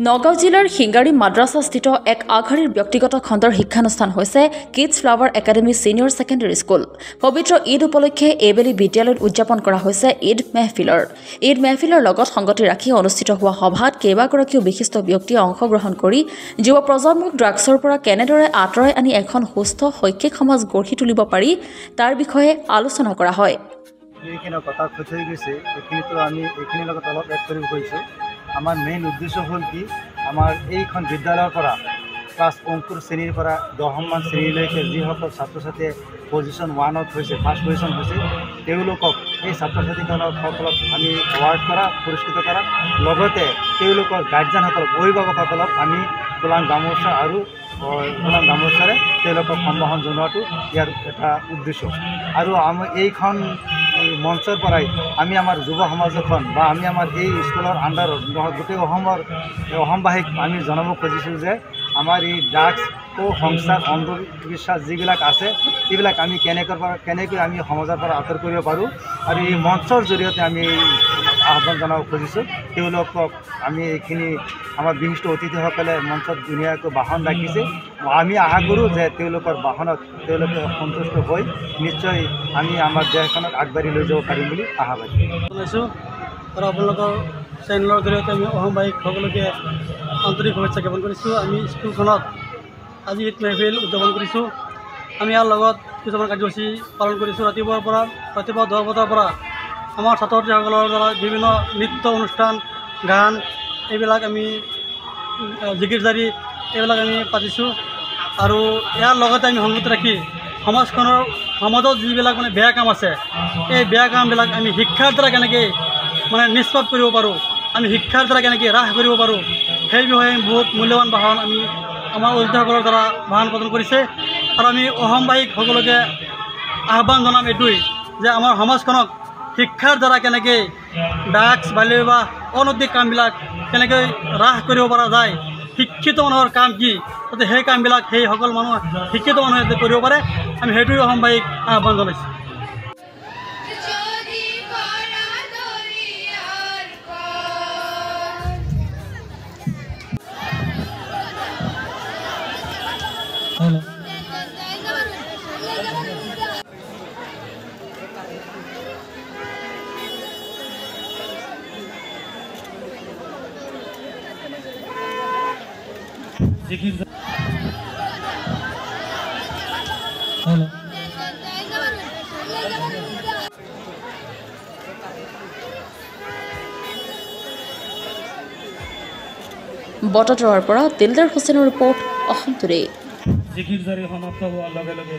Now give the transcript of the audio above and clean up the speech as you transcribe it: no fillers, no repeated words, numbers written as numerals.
নগাঁও জিলাৰ হিংগাৰী মাদ্ৰাছাস্থিত এক আগশাৰীৰ ব্যক্তিগত খণ্ডৰ শিক্ষানুষ্ঠান হৈছে kids flower academy senior secondary school. পবিত্ৰ ঈদ উপলক্ষে এইবেলি বিদ্যালয়ত উদযাপন কৰা হৈছে ঈদ মেহফিলৰ লগত সংগতি ৰাখি অনুষ্ঠিত হোৱা সভাত কেইবাগৰাকীও বিশিষ্ট ব্যক্তিয়ে অংশগ্ৰহণ কৰি যুৱ প্ৰজন্মক ড্ৰাগছৰ পৰা কেনেদৰে আঁতৰাই আনি এখন সুস্থ শৈক্ষিক সমাজ গঢ়ি তুলিব পাৰি তাৰ বিষয়ে আলোচনা কৰা হয়। আমাৰ মেইন উদ্দেশ্য হল কি আমাৰ এইখন বিদ্যালয়েৰ পৰা ক্লাস অঙ্কুৰ শ্ৰেণীৰ পৰা 10মান শ্ৰেণীলৈকে যিসকল ছাত্ৰ ছাত্ৰী পজিশন 1ত হয়েছে ফাৰ্স্ট পজিশন হয়েছে তেওঁলোকক এই ছাত্ৰ ছাত্ৰীসকলক আমি এৱাৰ্ড কৰা পুৰস্কৃত কৰা লগতে তেওঁলোকৰ গাৰ্জেনসকলক অভিভাৱকসকলক আমি তোলাং গামোচা আৰু তোলাং গামোচাৰে তেওঁলোকক সম্বোধন জনোৱাটো ইয়াৰ এটা উদ্দেশ্য। আৰু আমি এইখন মঞ্চৰ পৰাই আমি আমাৰ যুৱ সমাজখন বা আমি আমাৰ এই স্কুলৰ আণ্ডাৰত গোটেই অসমবাসীক আমি জনাব খুজিছোঁ যে আমাৰ এই ড্ৰাগছ সংস্থাৰ অন্ধবিশ্বাস যিবিলাক আছে এইবিলাক আমি কেনেকৈ আমি সমাজৰ পৰা আঁতৰ কৰিব পাৰোঁ আৰু এই মঞ্চৰ জৰিয়তে আমি আহ্বান জনাব খুজিছোঁ তেওঁলোকক আমি এইখিনি আমাৰ বিশিষ্ট অতিথিসকলে মঞ্চত ধুনীয়াকৈ ভাষণ ৰাখিছে। আমি আশা কৰোঁ যে তেওঁলোকৰ ভাষণত তেওঁলোকে সন্তুষ্ট হৈ নিশ্চয় আমি আমাৰ দেশখনক আগবাঢ়ি লৈ যাব পাৰিম বুলি আশাবাদী জনাইছোঁ। আৰু আপোনালোকৰ চেনেলৰ জৰিয়তে আমি অসমবাসীক সকলোকে আন্তৰিক শুভেচ্ছা জ্ঞাপন কৰিছোঁ। আমি স্কুলখনত আজি ঈদ মেহফিল উদযাপন কৰিছোঁ। আমি ইয়াৰ লগত কিছুমান কাৰ্যসূচী পালন কৰিছোঁ। ৰাতিপুৱা 10 বজাৰ পৰা আমাৰ ছাত্ৰ ছাত্ৰীসকলৰ দ্বাৰা বিভিন্ন নৃত্য অনুষ্ঠান গান এইবিলাক আমি জিকিৰ জাৰি এইবিলাক আমি পাতিছোঁ। আৰু ইয়াৰ লগতে আমি সংগতি ৰাখি সমাজত যিবিলাক বেয়া কাম আছে এই বেয়া কামবিলাক আমি শিক্ষাৰ দ্বাৰা কেনেকৈ নিষ্পাপ কৰিব পাৰোঁ, আমি শিক্ষাৰ দ্বাৰা কেনেকৈ হ্ৰাস কৰিব পাৰোঁ সেই বিষয়ে বহুত মূল্যৱান ভাষণ আমি আমাৰ অতিথিসকলৰ দ্বাৰা ভাষণ প্ৰদান কৰিছে। আৰু আমি অসমবাসীক সকলোকে আহ্বান জনাম এইটোৱেই যে আমাৰ সমাজখনক শিক্ষাৰ দ্বাৰা কেনেকৈ ড্ৰাগছ বালি বা অনৈতিক কামবিলাক কেনেকৈ হ্ৰাস কৰিব পৰা যায়, শিক্ষিত মানুহৰ কাম কি যাতে সেই কামবিলাক সেই সকল মানুহ শিক্ষিত মানুহে যাতে কৰিব পাৰে আমি সেইটোৱে অসমবাসীক আহ্বান জনাইছোঁ। বটদ্ৰৱাৰ পৰা দিলদাৰ হুছেইনৰ ৰিপৰ্ট অসম টুডে। জিকিৰ জাৰি সমাপ্ত হোৱাৰ লগে লগে